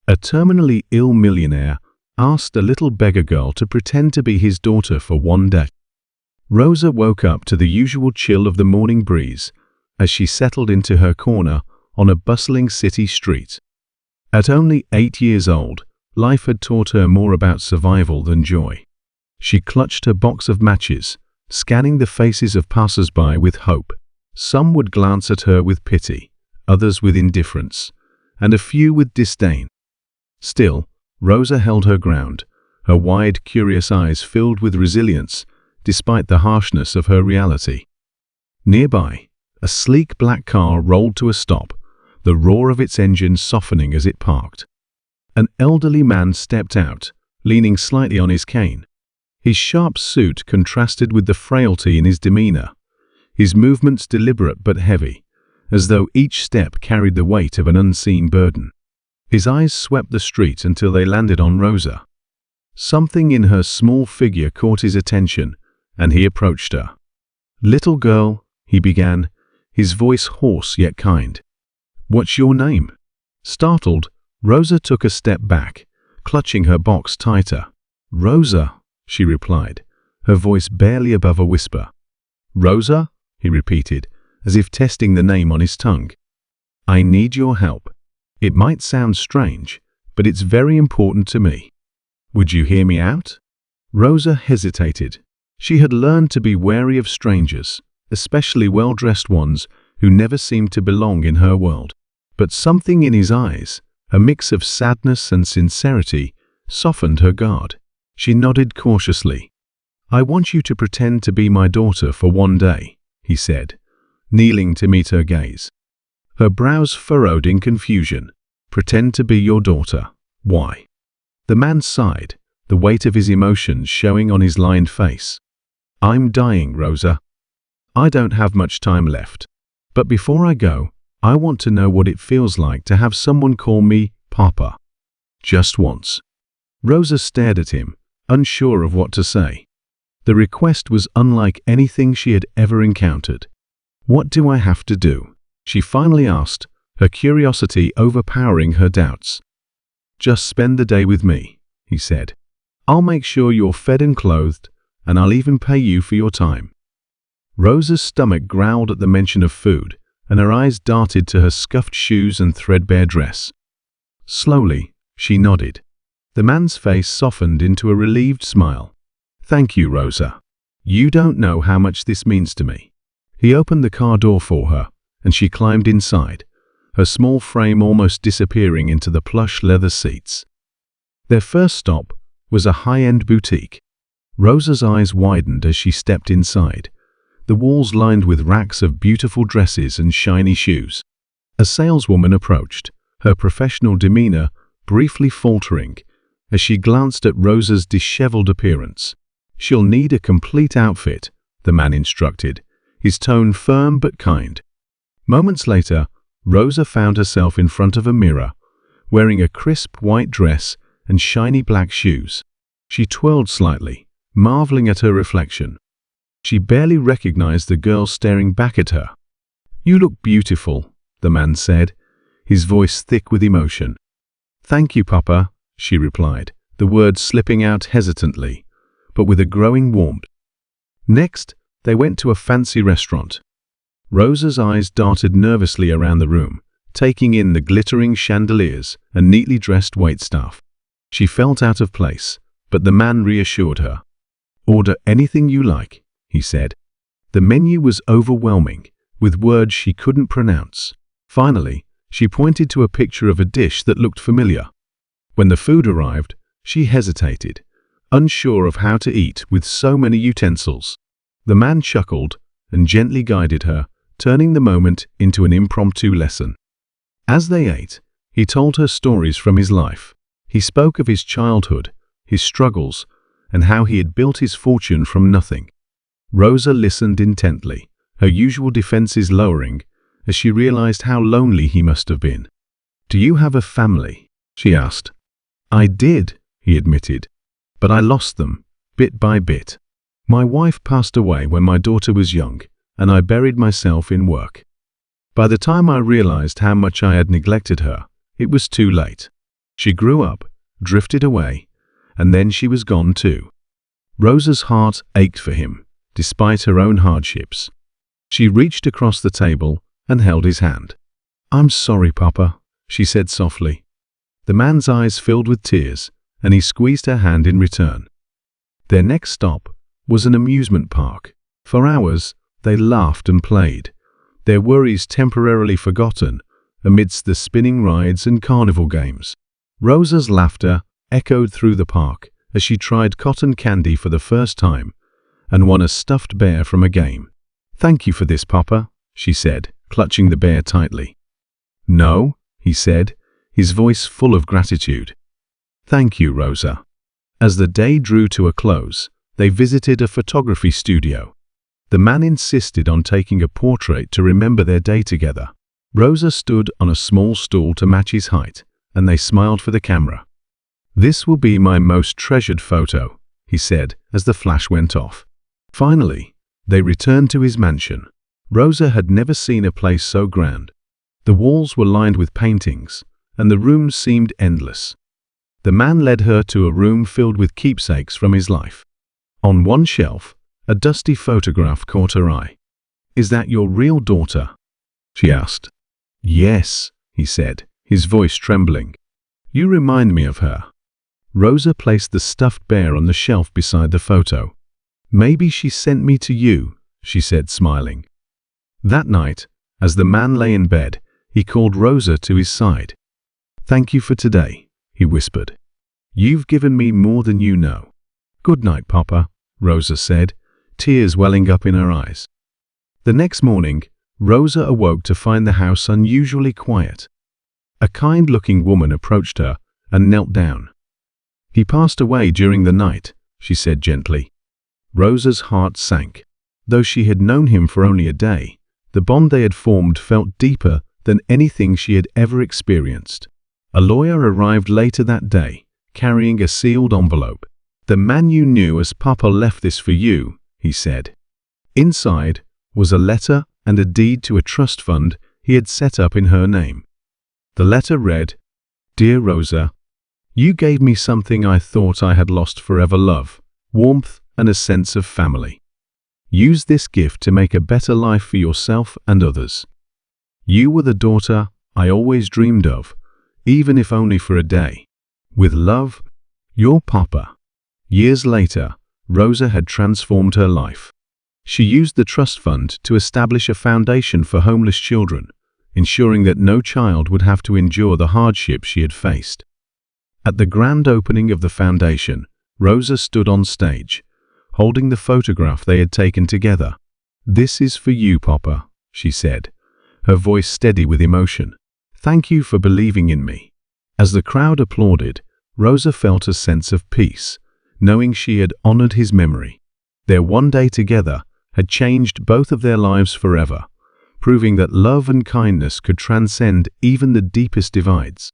A terminally ill millionaire asked a little beggar girl to pretend to be his daughter for one day. Rosa woke up to the usual chill of the morning breeze as she settled into her corner on a bustling city street. At only 8 years old, life had taught her more about survival than joy. She clutched her box of matches, scanning the faces of passers-by with hope. Some would glance at her with pity, others with indifference, and a few with disdain. Still, Rosa held her ground, her wide, curious eyes filled with resilience, despite the harshness of her reality. Nearby, a sleek black car rolled to a stop, the roar of its engine softening as it parked. An elderly man stepped out, leaning slightly on his cane. His sharp suit contrasted with the frailty in his demeanor, his movements deliberate but heavy, as though each step carried the weight of an unseen burden. His eyes swept the street until they landed on Rosa. Something in her small figure caught his attention, and he approached her. "Little girl," he began, his voice hoarse yet kind. "What's your name?" Startled, Rosa took a step back, clutching her box tighter. "Rosa," she replied, her voice barely above a whisper. "Rosa?" he repeated, as if testing the name on his tongue. "I need your help. It might sound strange, but it's very important to me. Would you hear me out?" Rosa hesitated. She had learned to be wary of strangers, especially well-dressed ones who never seemed to belong in her world. But something in his eyes, a mix of sadness and sincerity, softened her guard. She nodded cautiously. "I want you to pretend to be my daughter for one day," he said, kneeling to meet her gaze. Her brows furrowed in confusion. "Pretend to be your daughter. Why?" The man sighed, the weight of his emotions showing on his lined face. "I'm dying, Rosa. I don't have much time left. But before I go, I want to know what it feels like to have someone call me Papa. Just once." Rosa stared at him, unsure of what to say. The request was unlike anything she had ever encountered. "What do I have to do?" she finally asked, her curiosity overpowering her doubts. "Just spend the day with me," he said. "I'll make sure you're fed and clothed, and I'll even pay you for your time." Rosa's stomach growled at the mention of food, and her eyes darted to her scuffed shoes and threadbare dress. Slowly, she nodded. The man's face softened into a relieved smile. "Thank you, Rosa. You don't know how much this means to me." He opened the car door for her, and she climbed inside, her small frame almost disappearing into the plush leather seats. Their first stop was a high-end boutique. Rosa's eyes widened as she stepped inside, the walls lined with racks of beautiful dresses and shiny shoes. A saleswoman approached, her professional demeanor briefly faltering as she glanced at Rosa's disheveled appearance. "She'll need a complete outfit," the man instructed, his tone firm but kind. Moments later, Rosa found herself in front of a mirror, wearing a crisp white dress and shiny black shoes. She twirled slightly, marveling at her reflection. She barely recognized the girl staring back at her. "You look beautiful," the man said, his voice thick with emotion. "Thank you, Papa," she replied, the words slipping out hesitantly, but with a growing warmth. Next, they went to a fancy restaurant. Rosa's eyes darted nervously around the room, taking in the glittering chandeliers and neatly dressed waitstaff. She felt out of place, but the man reassured her. "Order anything you like," he said. The menu was overwhelming, with words she couldn't pronounce. Finally, she pointed to a picture of a dish that looked familiar. When the food arrived, she hesitated, unsure of how to eat with so many utensils. The man chuckled and gently guided her, turning the moment into an impromptu lesson. As they ate, he told her stories from his life. He spoke of his childhood, his struggles, and how he had built his fortune from nothing. Rosa listened intently, her usual defenses lowering, as she realized how lonely he must have been. "Do you have a family?" she asked. "I did," he admitted, "but I lost them, bit by bit. My wife passed away when my daughter was young, and I buried myself in work. By the time I realized how much I had neglected her, it was too late. She grew up, drifted away, and then she was gone too. Rosa's heart ached for him, despite her own hardships. She reached across the table and held his hand. "I'm sorry, Papa," she said softly. The man's eyes filled with tears, and he squeezed her hand in return. Their next stop was an amusement park. For hours, they laughed and played, their worries temporarily forgotten amidst the spinning rides and carnival games. Rosa's laughter echoed through the park as she tried cotton candy for the first time and won a stuffed bear from a game. "Thank you for this, Papa," she said, clutching the bear tightly. "No," he said, his voice full of gratitude. "Thank you, Rosa." As the day drew to a close, they visited a photography studio. The man insisted on taking a portrait to remember their day together. Rosa stood on a small stool to match his height, and they smiled for the camera. "This will be my most treasured photo," he said as the flash went off. Finally, they returned to his mansion. Rosa had never seen a place so grand. The walls were lined with paintings, and the rooms seemed endless. The man led her to a room filled with keepsakes from his life. On one shelf, a dusty photograph caught her eye. "Is that your real daughter?" she asked. "Yes," he said, his voice trembling. "You remind me of her." Rosa placed the stuffed bear on the shelf beside the photo. "Maybe she sent me to you," she said, smiling. That night, as the man lay in bed, he called Rosa to his side. "Thank you for today," he whispered. "You've given me more than you know." "Good night, Papa," Rosa said, tears welling up in her eyes. The next morning, Rosa awoke to find the house unusually quiet. A kind-looking woman approached her and knelt down. "He passed away during the night," she said gently. Rosa's heart sank. Though she had known him for only a day, the bond they had formed felt deeper than anything she had ever experienced. A lawyer arrived later that day, carrying a sealed envelope. "The man you knew as Papa left this for you," he said. Inside was a letter and a deed to a trust fund he had set up in her name. The letter read, "Dear Rosa, you gave me something I thought I had lost forever: love, warmth, and a sense of family. Use this gift to make a better life for yourself and others. You were the daughter I always dreamed of, even if only for a day. With love, your Papa." Years later, Rosa had transformed her life. She used the trust fund to establish a foundation for homeless children, ensuring that no child would have to endure the hardships she had faced. At the grand opening of the foundation, Rosa stood on stage, holding the photograph they had taken together. "This is for you, Papa," she said, her voice steady with emotion. "Thank you for believing in me." As the crowd applauded, Rosa felt a sense of peace, knowing she had honored his memory. Their one day together had changed both of their lives forever, proving that love and kindness could transcend even the deepest divides.